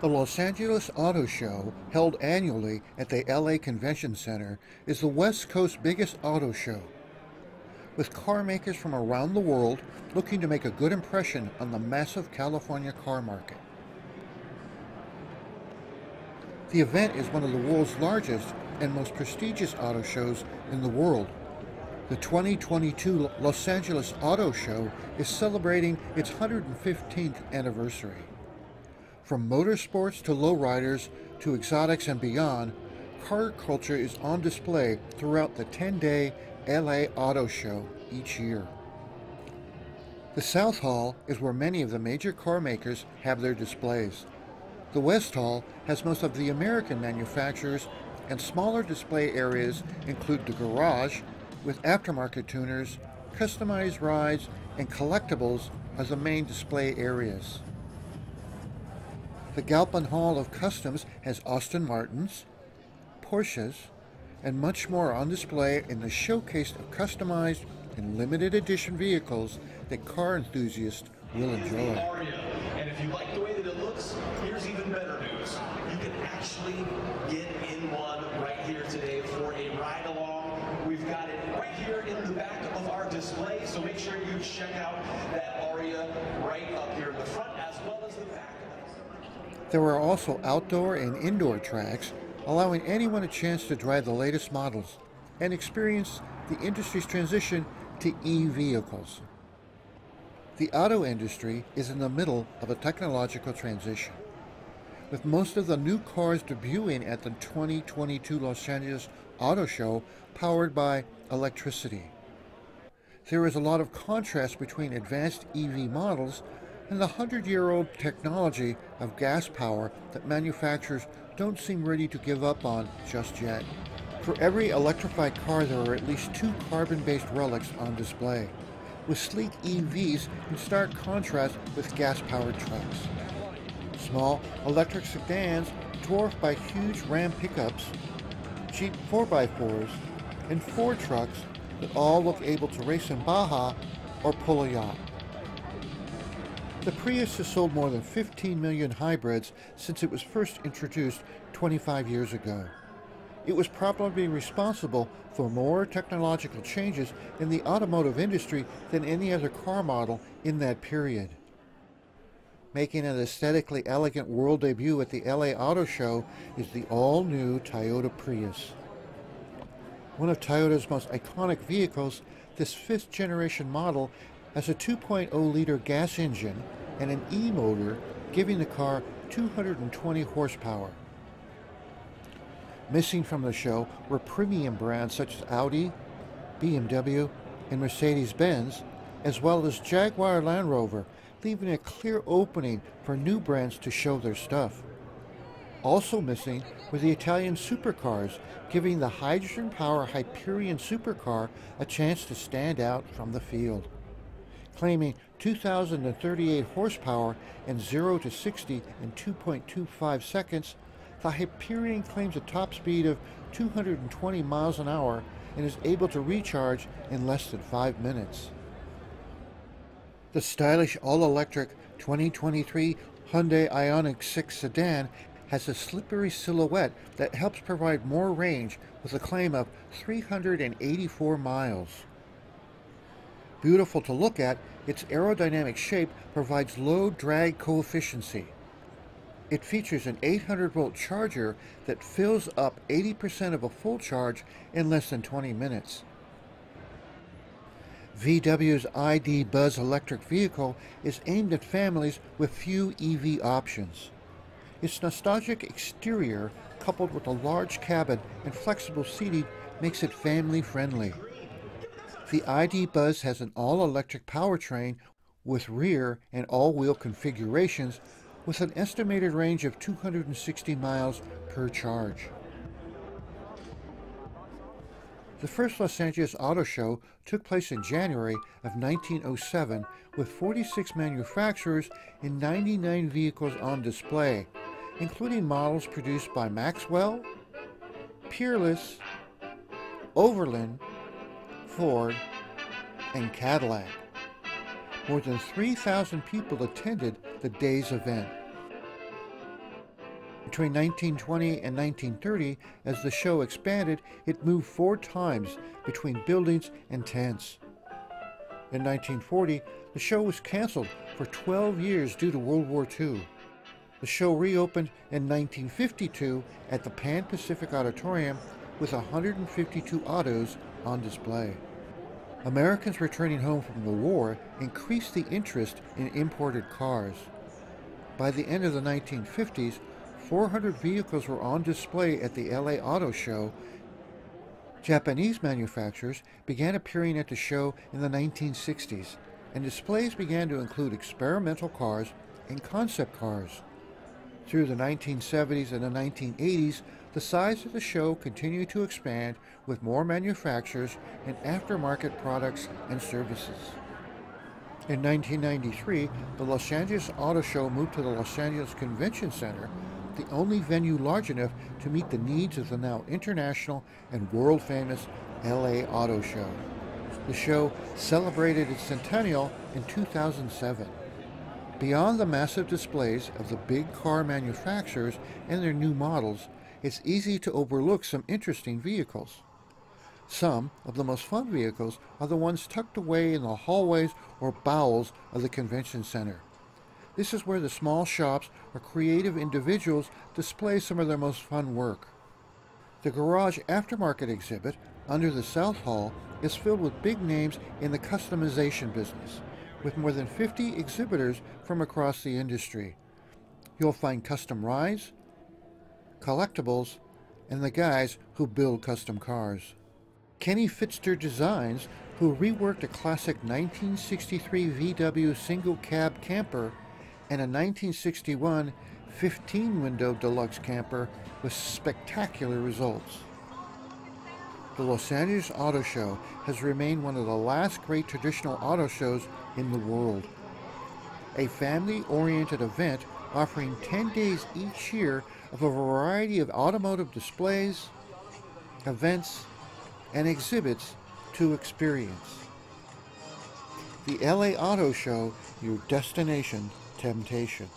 The Los Angeles Auto Show, held annually at the LA Convention Center, is the West Coast's biggest auto show, with car makers from around the world looking to make a good impression on the massive California car market. The event is one of the world's largest and most prestigious auto shows in the world. The 2022 Los Angeles Auto Show is celebrating its 115th anniversary. From motorsports to lowriders to exotics and beyond, car culture is on display throughout the 10-day LA Auto Show each year. The South Hall is where many of the major car makers have their displays. The West Hall has most of the American manufacturers, and smaller display areas include the garage with aftermarket tuners, customized rides, and collectibles as the main display areas. The Galpin Hall of Customs has Aston Martins, Porsches, and much more on display in the showcase of customized and limited edition vehicles that car enthusiasts will enjoy. And if you like the way that it looks, here's even better news. You can actually get in one right here today for a ride along. We've got it right here in the back of our display, so make sure you check out that Aria right up here in the front as well as the back. There are also outdoor and indoor tracks, allowing anyone a chance to drive the latest models and experience the industry's transition to e-vehicles. The auto industry is in the middle of a technological transition, with most of the new cars debuting at the 2022 Los Angeles Auto Show powered by electricity. There is a lot of contrast between advanced EV models and the 100-year-old technology of gas power that manufacturers don't seem ready to give up on just yet. For every electrified car, there are at least 2 carbon-based relics on display, with sleek EVs in stark contrast with gas-powered trucks. Small electric sedans dwarfed by huge Ram pickups, Jeep 4x4s, and Ford trucks that all look able to race in Baja or pull a yacht. The Prius has sold more than 15 million hybrids since it was first introduced 25 years ago. It was probably responsible for more technological changes in the automotive industry than any other car model in that period. Making an aesthetically elegant world debut at the LA Auto Show is the all-new Toyota Prius. One of Toyota's most iconic vehicles, this 5th-generation model has a 2.0-liter gas engine and an e-motor, giving the car 220 horsepower. Missing from the show were premium brands such as Audi, BMW, and Mercedes-Benz, as well as Jaguar Land Rover, leaving a clear opening for new brands to show their stuff. Also missing were the Italian supercars, giving the hydrogen-powered Hyperion supercar a chance to stand out from the field. Claiming 2,038 horsepower and 0 to 60 in 2.25 seconds, the Hyperion claims a top speed of 220 miles an hour and is able to recharge in less than 5 minutes. The stylish all-electric 2023 Hyundai Ioniq 6 sedan has a slippery silhouette that helps provide more range with a claim of 384 miles. Beautiful to look at, its aerodynamic shape provides low drag coefficient. It features an 800-volt charger that fills up 80% of a full charge in less than 20 minutes. VW's ID Buzz electric vehicle is aimed at families with few EV options. Its nostalgic exterior, coupled with a large cabin and flexible seating, makes it family-friendly. The ID Buzz has an all-electric powertrain with rear and all-wheel configurations with an estimated range of 260 miles per charge. The first Los Angeles Auto Show took place in January of 1907 with 46 manufacturers and 99 vehicles on display, including models produced by Maxwell, Peerless, Overland, Ford, and Cadillac. More than 3,000 people attended the day's event. Between 1920 and 1930, as the show expanded, it moved 4 times between buildings and tents. In 1940, the show was canceled for 12 years due to World War II. The show reopened in 1952 at the Pan Pacific Auditorium with 152 autos on display. Americans returning home from the war increased the interest in imported cars. By the end of the 1950s, 400 vehicles were on display at the LA Auto Show. Japanese manufacturers began appearing at the show in the 1960s, and displays began to include experimental cars and concept cars. Through the 1970s and the 1980s, the size of the show continued to expand with more manufacturers and aftermarket products and services. In 1993, the Los Angeles Auto Show moved to the Los Angeles Convention Center, the only venue large enough to meet the needs of the now international and world-famous LA Auto Show. The show celebrated its centennial in 2007. Beyond the massive displays of the big car manufacturers and their new models, it's easy to overlook some interesting vehicles. Some of the most fun vehicles are the ones tucked away in the hallways or bowels of the convention center. This is where the small shops or creative individuals display some of their most fun work. The Garage Aftermarket exhibit under the South Hall is filled with big names in the customization business, with more than 50 exhibitors from across the industry. You'll find custom rides, collectibles, and the guys who build custom cars. Kenny Fitzter Designs, who reworked a classic 1963 VW single cab camper and a 1961 15-window deluxe camper with spectacular results. The Los Angeles Auto Show has remained one of the last great traditional auto shows in the world. A family-oriented event offering 10 days each year of a variety of automotive displays, events, and exhibits to experience. The LA Auto Show, your destination temptation.